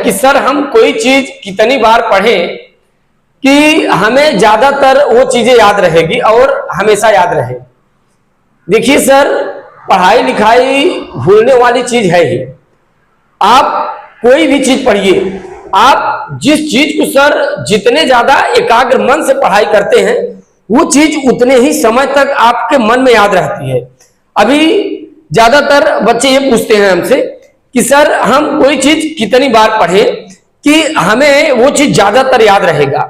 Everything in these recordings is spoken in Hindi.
कि सर हम कोई चीज कितनी बार पढ़ें कि हमें ज्यादातर वो चीजें याद रहेगी और हमेशा याद रहे। देखिए सर, पढ़ाई लिखाई भूलने वाली चीज है ही। आप कोई भी चीज पढ़िए, आप जिस चीज को सर जितने ज्यादा एकाग्र मन से पढ़ाई करते हैं वो चीज उतने ही समय तक आपके मन में याद रहती है। अभी ज्यादातर बच्चे ये पूछते हैं हमसे कि सर हम कोई चीज कितनी बार पढ़ें कि हमें वो चीज ज्यादातर याद रहेगा।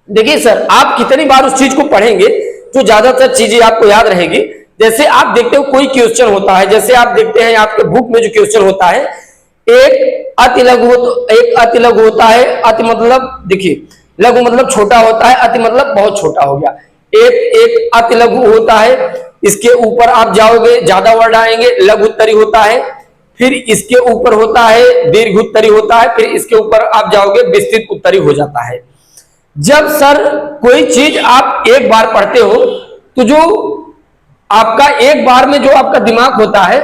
देखिए सर, आप कितनी बार उस चीज को पढ़ेंगे जो ज्यादातर चीजें आपको याद रहेगी। जैसे आप देखते हो कोई क्वेश्चन होता है, जैसे आप देखते हैं आपके बुक में जो क्वेश्चन होता है, एक अति लघु होता है। अति मतलब देखिए, लघु मतलब छोटा होता है, अति मतलब बहुत छोटा हो गया। एक अति लघु होता है, इसके ऊपर आप जाओगे ज्यादा वर्ड आएंगे, लघु उत्तरी होता है। फिर इसके ऊपर होता है दीर्घ उत्तरी होता है, फिर इसके ऊपर आप जाओगे विस्तृत उत्तरी हो जाता है। जब सर कोई चीज आप एक बार पढ़ते हो तो जो आपका एक बार में जो आपका दिमाग होता है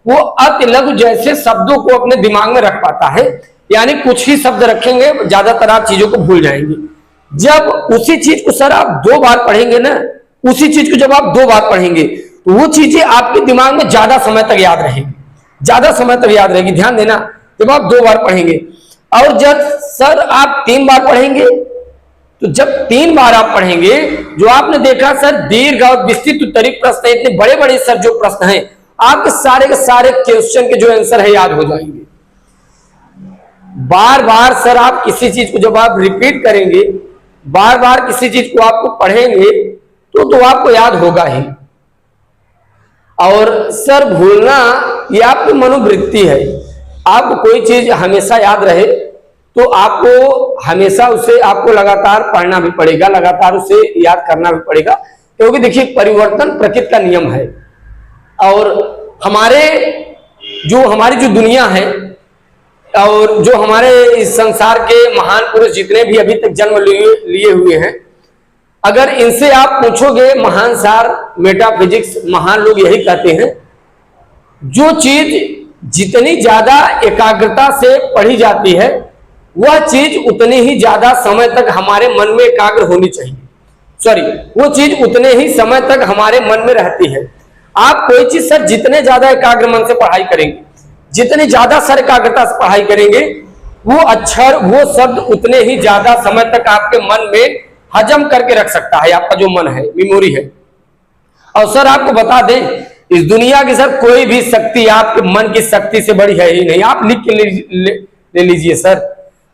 वो अति लघु जैसे शब्दों को अपने दिमाग में रख पाता है, यानी कुछ ही शब्द रखेंगे, ज्यादातर आप चीजों को भूल जाएंगे। जब उसी चीज को सर आप 2 बार पढ़ेंगे ना, उसी चीज को जब आप 2 बार पढ़ेंगे तो वो चीजें आपके दिमाग में ज्यादा समय तक याद रहेगी, ज्यादा समय तक याद रहेगी। ध्यान देना, जब आप 2 बार पढ़ेंगे और जब सर आप 3 बार पढ़ेंगे, तो जब 3 बार आप पढ़ेंगे, जो आपने देखा सर दीर्घ और विस्तृत उत्तरी प्रश्न है, इतने बड़े बड़े सर जो प्रश्न हैं, आपके सारे के सारे क्वेश्चन के जो आंसर है याद हो जाएंगे। बार बार सर आप किसी चीज को जब आप रिपीट करेंगे, बार बार किसी चीज को आपको पढ़ेंगे तो आपको याद होगा ही। और सर भूलना ये आपकी मनोवृत्ति है। आपको कोई चीज हमेशा याद रहे तो आपको हमेशा उसे आपको लगातार पढ़ना भी पड़ेगा, लगातार उसे याद करना भी पड़ेगा, क्योंकि देखिए परिवर्तन प्रकृति का नियम है। और हमारी जो दुनिया है और जो हमारे इस संसार के महान पुरुष जितने भी अभी तक जन्म लिए हुए हैं, अगर इनसे आप पूछोगे, महान सार मेटाफिजिक्स महान लोग यही कहते हैं, जो चीज जितनी ज्यादा एकाग्रता से पढ़ी जाती है वह चीज उतने ही ज्यादा समय तक हमारे मन में एकाग्र होनी चाहिए। वो चीज उतने ही समय तक हमारे मन में रहती है। आप कोई चीज सर जितने ज्यादा एकाग्र मन से पढ़ाई करेंगे, जितने ज्यादा सर एकाग्रता से पढ़ाई करेंगे, वो अक्षर वो शब्द उतने ही ज्यादा समय तक आपके मन में हजम करके रख सकता है। आपका जो मन है, मेमोरी है। और सर आपको बता दें, इस दुनिया की सर कोई भी शक्ति आपके मन की शक्ति से बड़ी है ही नहीं। आप लिख के ले लीजिए सर,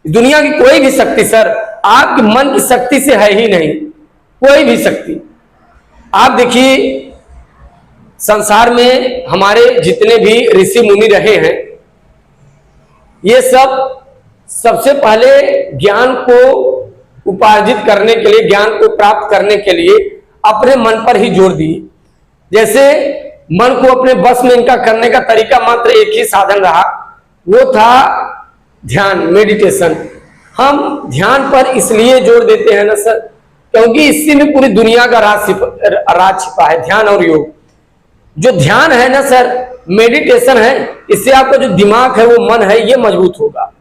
दुनिया की कोई भी शक्ति सर आपके मन की शक्ति से है ही नहीं, कोई भी शक्ति। आप देखिए संसार में हमारे जितने भी ऋषि मुनि रहे हैं, ये सब सबसे पहले ज्ञान को उपार्जित करने के लिए, ज्ञान को प्राप्त करने के लिए अपने मन पर ही जोर दिए। जैसे मन को अपने बस में इनका करने का तरीका मात्र एक ही साधन रहा, वो था ध्यान, मेडिटेशन। हम ध्यान पर इसलिए जोर देते हैं ना सर, क्योंकि इसी में पूरी दुनिया का राज छिपा है, ध्यान और योग। जो ध्यान है ना सर, मेडिटेशन है, इससे आपका जो दिमाग है, वो मन है, ये मजबूत होगा।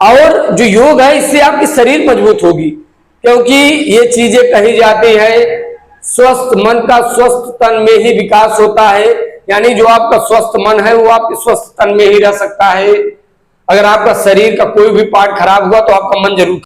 और जो योग है, इससे आपकी शरीर मजबूत होगी, क्योंकि ये चीजें कही जाती है, स्वस्थ मन का स्वस्थ तन में ही विकास होता है। यानी जो आपका स्वस्थ मन है वो आपके स्वस्थ तन में ही रह सकता है। अगर आपका शरीर का कोई भी पार्ट खराब हुआ तो आपका मन जरूर